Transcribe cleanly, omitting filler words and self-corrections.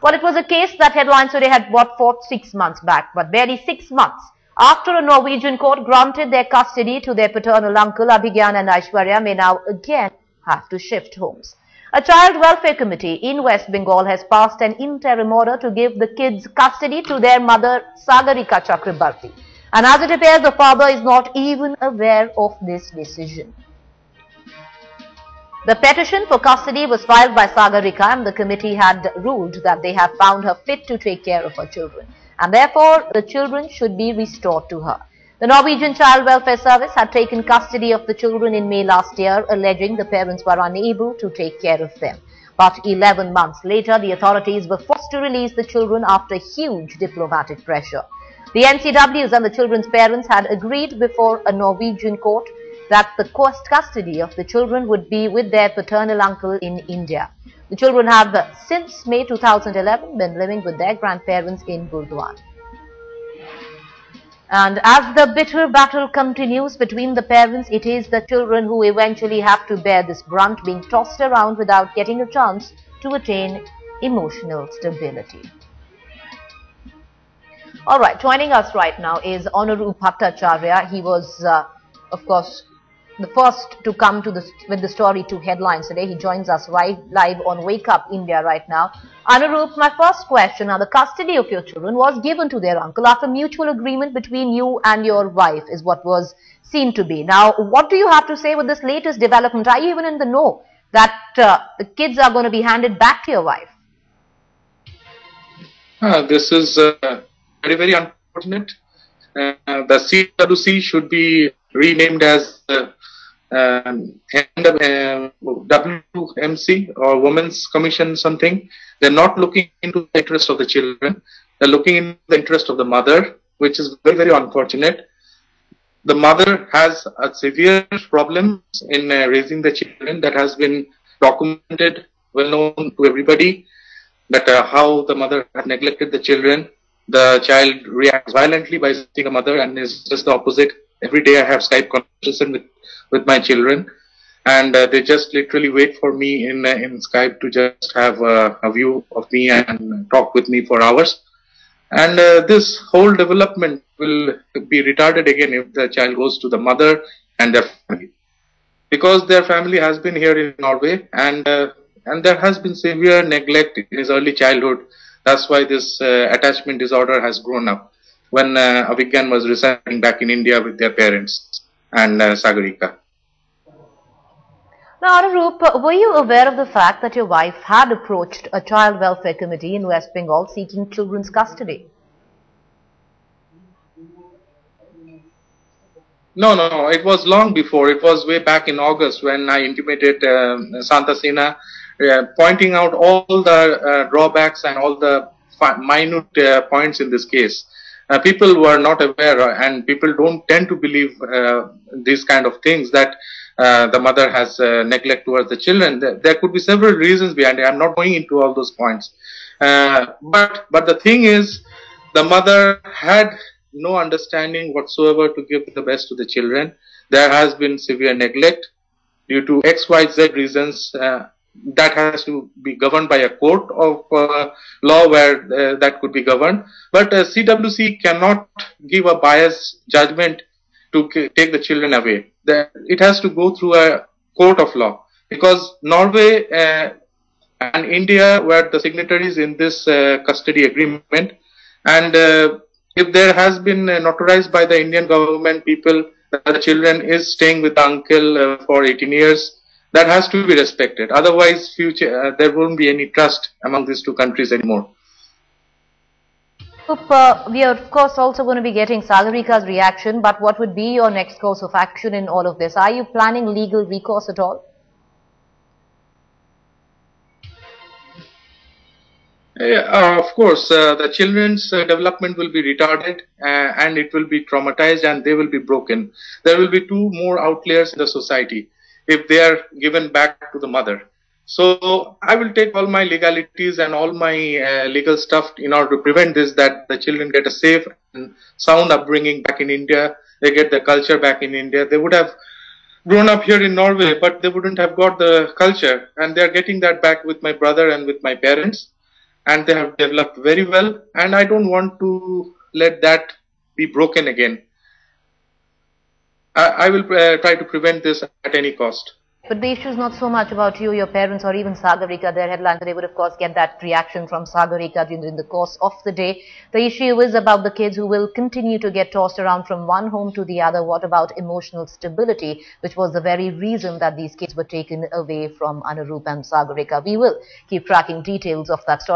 Well, it was a case that Headlines Today had brought forth 6 months back, but barely 6 months after a Norwegian court granted their custody to their paternal uncle, Abhigyan and Aishwarya may now again have to shift homes. A child welfare committee in West Bengal has passed an interim order to give the kids custody to their mother, Sagarika Chakraborty. And as it appears, the father is not even aware of this decision. The petition for custody was filed by Sagarika, and the committee had ruled that they have found her fit to take care of her children, and therefore the children should be restored to her. The Norwegian Child Welfare Service had taken custody of the children in May last year, alleging the parents were unable to take care of them. But 11 months later, the authorities were forced to release the children after huge diplomatic pressure. The NCWs and the children's parents had agreed before a Norwegian court that the custody of the children would be with their paternal uncle in India. The children have since May 2011 been living with their grandparents in Burdwan. And as the bitter battle continues between the parents, it is the children who eventually have to bear this brunt, being tossed around without getting a chance to attain emotional stability. All right, joining us right now is Anurup Bhattacharya. He was, of course, the first to come to with the story to Headlines Today. He joins us live on Wake Up India right now. Anurup, my first question: now, the custody of your children was given to their uncle after mutual agreement between you and your wife, is what was seen to be. Now, what do you have to say with this latest development? Are you even in the know that the kids are going to be handed back to your wife? This is very, very unfortunate. The CWC should be renamed as WMC or Women's Commission something. They're not looking into the interest of the children. They're looking in the interest of the mother, which is very, very unfortunate. The mother has a severe problem in raising the children. That has been documented, well known to everybody, that how the mother had neglected the children. The child reacts violently by seeing a mother and is just the opposite. Every day I have Skype conversation with my children, and they just literally wait for me in Skype to just have a view of me and talk with me for hours. And this whole development will be retarded again if the child goes to the mother and their family, because their family has been here in Norway, and there has been severe neglect in his early childhood. That's why this attachment disorder has grown up when Abhigyan was residing back in India with their parents and Sagarika. Now, Anurup, were you aware of the fact that your wife had approached a child welfare committee in West Bengal seeking children's custody? No. It was long before. It was way back in August when I intimated Santa Sena, pointing out all the drawbacks and all the minute points in this case. People were not aware, and people don't tend to believe these kind of things, that the mother has neglect towards the children. There could be several reasons behind it. I'm not going into all those points. But the thing is, the mother had no understanding whatsoever to give the best to the children. There has been severe neglect due to XYZ reasons. That has to be governed by a court of law where that could be governed. But CWC cannot give a biased judgment to take the children away. It has to go through a court of law, because Norway and India were the signatories in this custody agreement. And if there has been notarized by the Indian government people that the children is staying with the uncle for 18 years, that has to be respected. Otherwise, there won't be any trust among these two countries anymore. We are, of course, also going to be getting Sagarika's reaction, but what would be your next course of action in all of this? Are you planning legal recourse at all? Of course, the children's development will be retarded and it will be traumatized and they will be broken. There will be two more outliers in the society if they are given back to the mother. So I will take all my legalities and all my legal stuff in order to prevent this, that the children get a safe and sound upbringing back in India. They get the culture back in India. They would have grown up here in Norway, but they wouldn't have got the culture, and they are getting that back with my brother and with my parents. and they have developed very well, and I don't want to let that be broken again. I will try to prevent this at any cost. But the issue is not so much about you, your parents, or even Sagarika. Their headlines, they would of course get that reaction from Sagarika during the course of the day. The issue is about the kids who will continue to get tossed around from one home to the other. What about emotional stability, which was the very reason that these kids were taken away from Anurup and Sagarika? We will keep tracking details of that story.